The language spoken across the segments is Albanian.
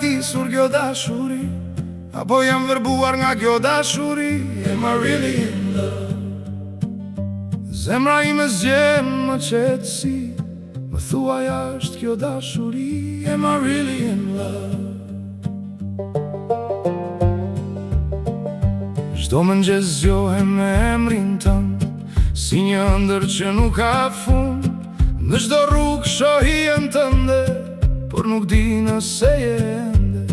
braktisur kjo dashuri, apo jam vërbuar nga kjo dashuri? Am I really in love? Zemra ime zgjen më qetësi, më thuaj a është kjo dashuri? Am I really in love? Çdo mëngjes zgjohem me emrin tënd, si një ëndër që nuk ka fund. Në çdo rrugë shohjen tënde, por nuk di nëse je ende.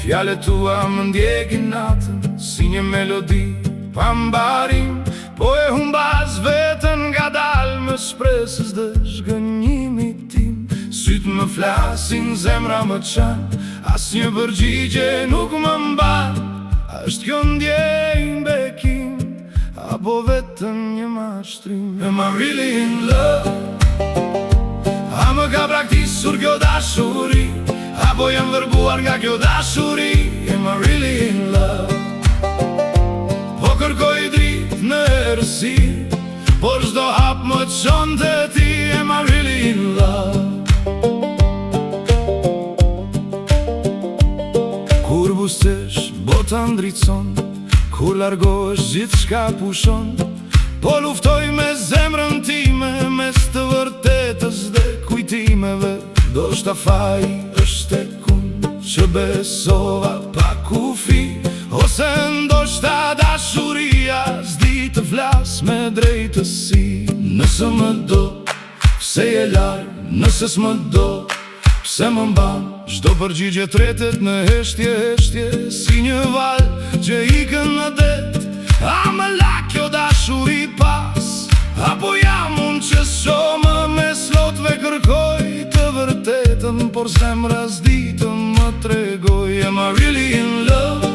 Fjalët tua më ndjekin natën, si një melodi pa mbarim, po e humbas veten ngadalë me shpresës dëshgënjimi tim. Syt më flasin, zemra më çan, asnjë përgjigje nuk më mban. A është kjo ndjenjë bekim, apo vetëm një mashtrim? Am I really in love? A më ka braktisur kjo dashuri, apo jam vërbuar nga kjo dashuri? Am I really in love? Po kërkoj dritë në errësirë, por çdo hap më çon te ti. Am I really in love? Kur bustesh, bota ndritson, kur largohesh gjithçka pushon. Po luftoj me zemrën time, mes të vërtetës dhe kujtimeve. Do shta faj është e kun që besova pa kufi, ose ndoshta dashuria s'di të flas me drejtësi. Nëse më do, pse je larg? Nëse s'më do, pse më mban? Çdo përgjigje tretet në heshtje, si një val që ikën në det. A më la kjo dashuri pas, apo jam unë që shomë me slotve kërkoj të vërtetën, por zemra s'di të më tregoj? Am I really in love?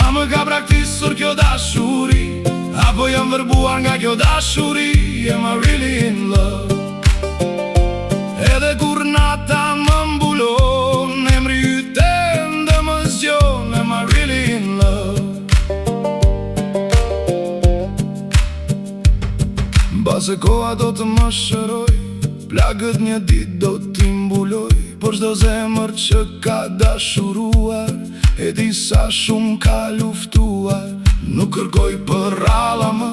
A më ka braktisur kjo dashuri, apo jam vërbuar nga kjo dashuri? Am I really in love? Edhe kur nata më mbulon, emri yten dhe më zgjon. Am I really in love? Mbase koha do të më shëroj, plagët një dit do t'i mbuloj. Por çdo zemër që ka dashuruar, e di sa shumë ka luftuar. Nuk kërkoj për ralla më,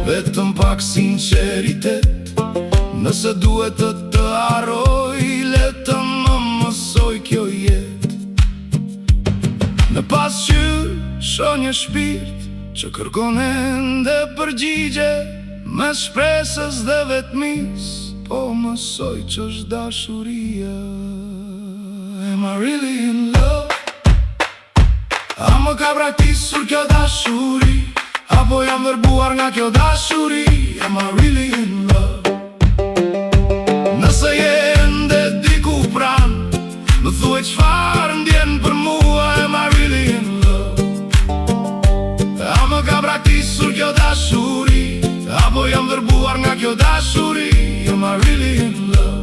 vetëm pak sinqeritet. Nëse duhet të harroj, le të më mësoj kjo jetë. Në pasqyrë shoh një shpirt që kërkon ende përgjigje, mes shpresës dhe vetmis, po mësoj ç'është dashuria. Am I really in love? A më ka braktisur kjo dashuri, apo jam vërbuar nga kjo dashuri? Am I really in love? Nëse je ende diku pran, më thuaj çfarë ndjen për mua? Am I really in love? A më ka braktisur kjo dashuri, apo jam vërbuar nga kjo dashuri? Am I really in love?